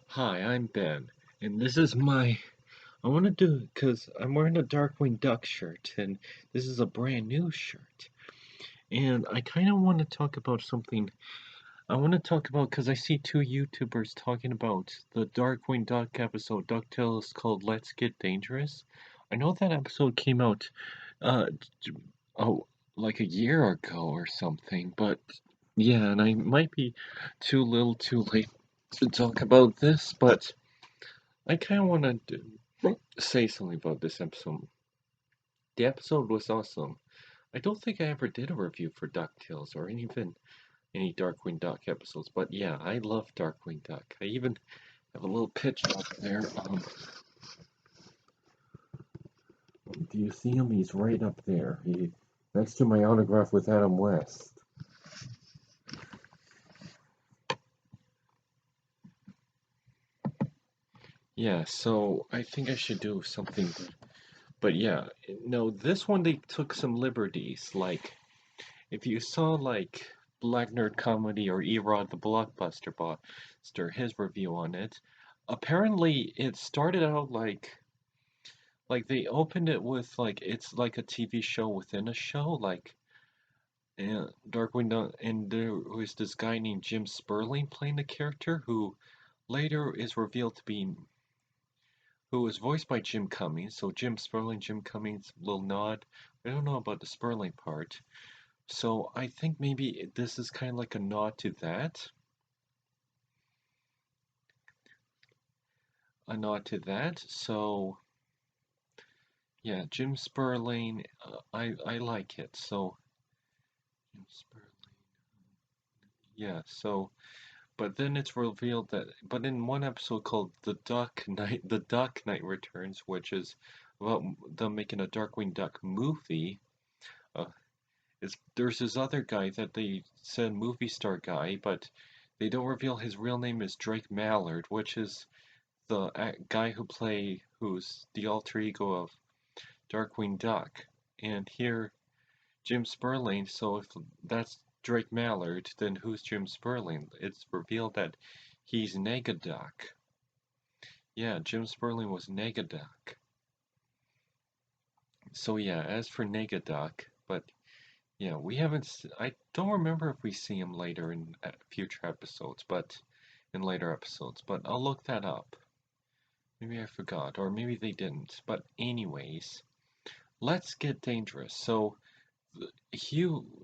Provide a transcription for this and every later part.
Hi, I'm Ben, and this is my. I want to do because I'm wearing a Darkwing Duck shirt, and this is a brand new shirt. And I kind of want to talk about something. I want to talk about because I see two YouTubers talking about the Darkwing Duck episode DuckTales called "Let's Get Dangerous." I know that episode came out, uh, j- oh, like a year ago or something, but yeah, and I might be too little, too late to talk about this, but. I kind of want to say something about this episode. The episode was awesome. I don't think I ever did a review for DuckTales or even any Darkwing Duck episodes, but yeah, I love Darkwing Duck. I even have a little picture up there. Do you see him? He's right up there. He next to my autograph with Adam West. Yeah, so I think I should do something. But yeah, no, this one they took some liberties. Like, if you saw like Black Nerd Comedy or Erod the Blockbuster Buster, his review on it, apparently it started out like they opened it with like it's like a TV show within a show, like Darkwing Duck, and there was this guy named Jim Sperling playing the character who later is revealed to be who was voiced by Jim Cummings. So Jim Sperling, Jim Cummings, little nod. I don't know about the Sperling part. So I think maybe this is kind of like a nod to that. A nod to that. So yeah, Jim Sperling, I like it. So Jim Sperling, yeah. So but then it's revealed that, but in one episode called The Duck Knight Returns, which is about them making a Darkwing Duck movie. Uh, is there's this other guy that they said movie star guy, but they don't reveal his real name is Drake Mallard, which is the guy who's the alter ego of Darkwing Duck. And here, Jim Sperling, so if that's Drake Mallard, then who's Jim Sperling? It's revealed that he's Negaduck. Yeah, Jim Sperling was Negaduck. So yeah, as for Negaduck, but yeah, we haven't. I don't remember if we see him later in future episodes, but in later episodes. But I'll look that up. Maybe I forgot, or maybe they didn't. But anyways, let's get dangerous. So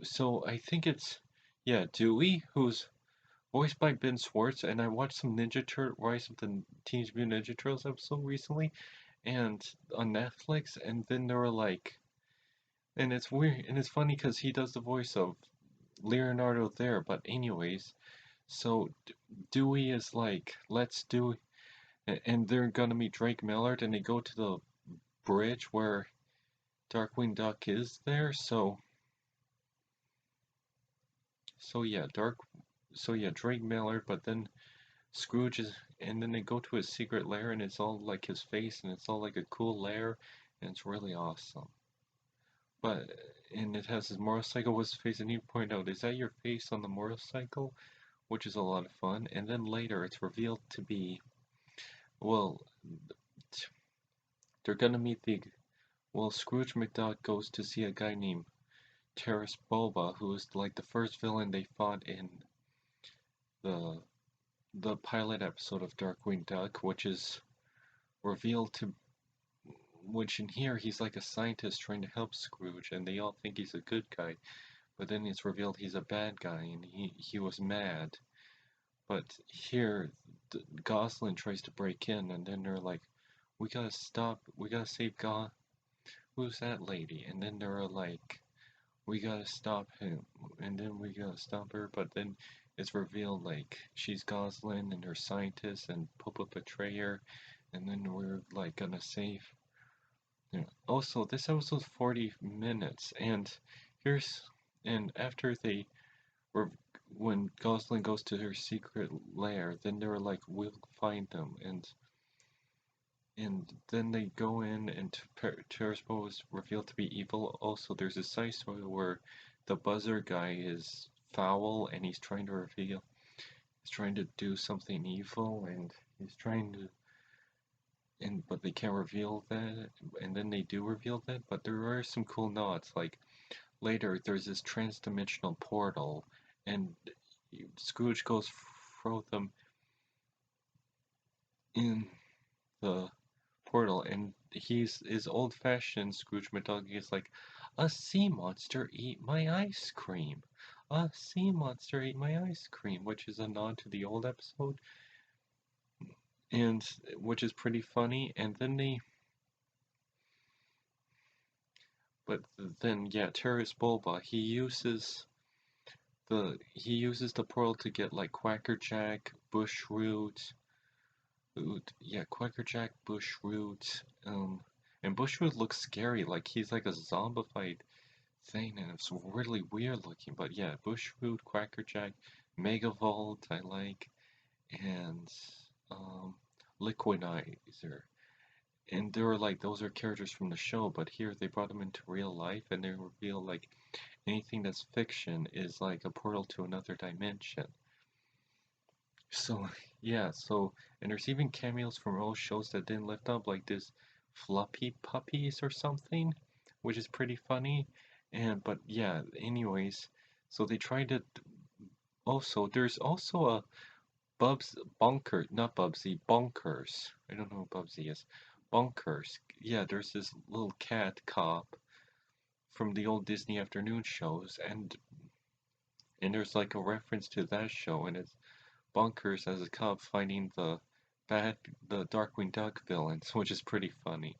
So I think it's yeah, Dewey, who's voiced by Ben Schwartz, and I watched some Ninja Turtle Rise of the Teenage Mutant Ninja Turtles episode recently, and on Netflix, and then there were like, and it's weird, and it's funny because he does the voice of Leonardo there, but anyways, so Dewey is like, let's do, and they're gonna meet Drake Mallard, and they go to the bridge where Darkwing Duck is there, so yeah, Drake Mallard, but then Scrooge is, and then they go to his secret lair, and it's all like his face, and it's all like a cool lair, and it's really awesome. But and it has his motorcycle with his face, and you point out, is that your face on the motorcycle? Which is a lot of fun. And then later, it's revealed to be, well, they're gonna meet the, well, Scrooge McDuck goes to see a guy named Terrace Boba, who is like the first villain they fought in the the pilot episode of Darkwing Duck, which is revealed to which in here he's like a scientist trying to help Scrooge, and they all think he's a good guy, but then it's revealed he's a bad guy, and he was mad. But here, Goslin tries to break in, and then they're like, we gotta save God. Who's that lady? And then they're like, we gotta stop him, and then we gotta stop her, but then it's revealed like she's Goslin and her scientist and Popa betray her, and then we're like gonna save. Yeah. Also, this episode's 40 minutes, and here's and after they were when Goslin goes to her secret lair, then they're like, we'll find them, and then they go in, and Terspo is revealed to be evil. Also, there's a side story where the buzzer guy is foul, and he's trying to do something evil, and He's trying to, and but they can't reveal that, and then they do reveal that. But there are some cool nods. Like later, there's this trans-dimensional portal, and Scrooge goes throw them in the portal, and he's his old-fashioned Scrooge McDuck is like, a sea monster eat my ice cream. A sea monster ate my ice cream, which is a nod to the old episode, and which is pretty funny. And then but then yeah, Terrace Bulba, he uses the portal to get like Quacker Jack, Bushroot, yeah, Quacker Jack, Bushroot, and Bushroot looks scary, like he's like a zombified thing, and it's really weird looking. But yeah, Bushroot, Quackerjack, Megavolt, I like, and um, Liquidizer. And they were like, those are characters from the show, but here they brought them into real life, and they reveal like anything that's fiction is like a portal to another dimension. So yeah, and there's even cameos from old shows that didn't lift up, like this Floppy Puppies or something, which is pretty funny. And but yeah, anyways, so they tried to also there's also a Bubs Bunker, not Bubsy, Bonkers. I don't know who Bubsy is. Bonkers. Yeah, there's this little cat cop from the old Disney afternoon shows, and there's like a reference to that show, and it's Bonkers as a cop fighting bad the Darkwing Duck villains, which is pretty funny.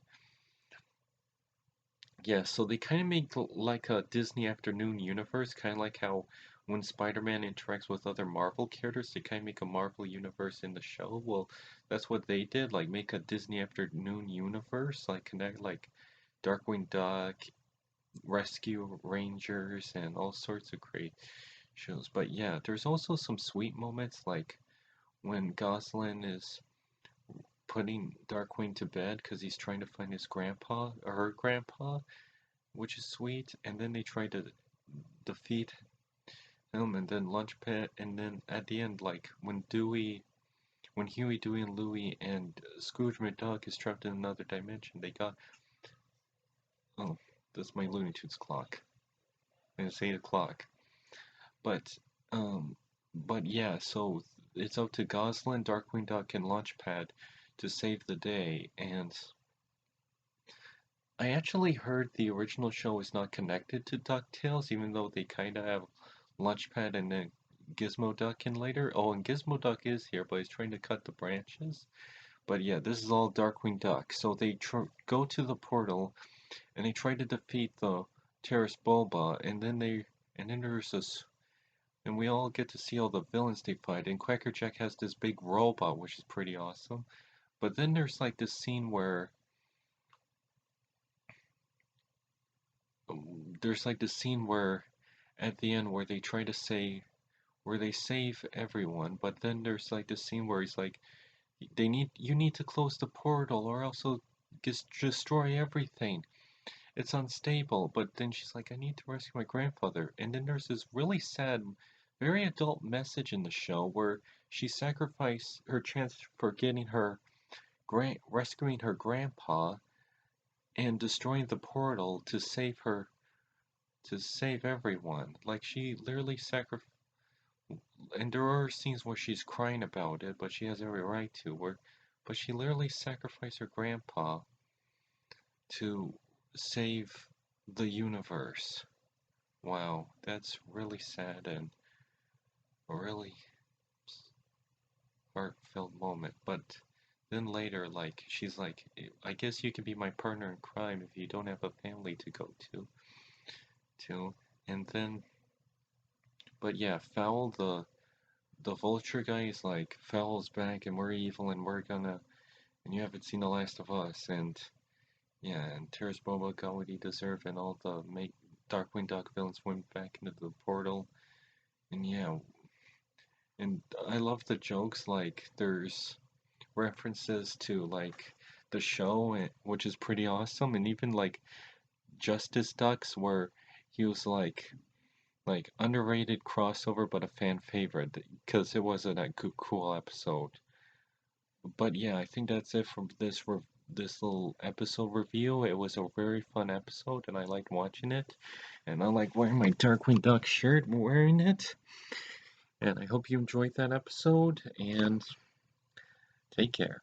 Yeah, so they kind of make like a Disney afternoon universe, kind of like how when Spider-Man interacts with other Marvel characters, they kind of make a Marvel universe in the show. Well, that's what they did, like make a Disney afternoon universe, like connect like Darkwing Duck, Rescue Rangers, and all sorts of great shows. But yeah, there's also some sweet moments, like when Goslin is putting Darkwing to bed because he's trying to find his grandpa or her grandpa, which is sweet. And then they try to defeat him, and then Lunch Pit, and then at the end, like when Huey, Dewey, and Louie and Scrooge McDuck is trapped in another dimension, they got oh, that's my Looney Tunes clock. And it's 8 o'clock. But um, but yeah, so it's up to Goslin, Darkwing Duck, and Launchpad to save the day, and I actually heard the original show is not connected to DuckTales, even though they kind of have Launchpad and then Gizmo Duck in later. Oh, and Gizmo Duck is here, but he's trying to cut the branches. But yeah, this is all Darkwing Duck. So they go to the portal and they try to defeat the Terrace Bulba, and then there's this, and we all get to see all the villains they fight. And Quackerjack has this big robot, which is pretty awesome. But then there's like this scene where there's like this scene where at the end where they try to say where they save everyone, but then there's like this scene where he's like, you need to close the portal or else it'll just destroy everything. It's unstable. But then she's like, I need to rescue my grandfather. And then there's this really sad, very adult message in the show where she sacrificed her chance for getting her rescuing her grandpa and destroying the portal to save everyone. Like she literally sacrificed. And there are scenes where she's crying about it, but she has every right to. But she literally sacrificed her grandpa to save the universe. Wow, that's really sad and a really heartfelt moment. But then later, like she's like, I guess you can be my partner in crime if you don't have a family to go to. And then, but yeah, Fowl the vulture guy is like, Fowl's back and we're evil and and you haven't seen The Last of Us. And yeah, and Terrace Boba got what he deserved, and all the make Darkwing Duck villains went back into the portal. And yeah, and I love the jokes. Like there's references to like the show, which is pretty awesome, and even like Justice Ducks, where he was like underrated crossover, but a fan favorite because it wasn't a cool episode. But yeah, I think that's it from this little episode review. It was a very fun episode, and I liked watching it. And I like wearing my Darkwing Duck shirt, wearing it. And I hope you enjoyed that episode, and take care.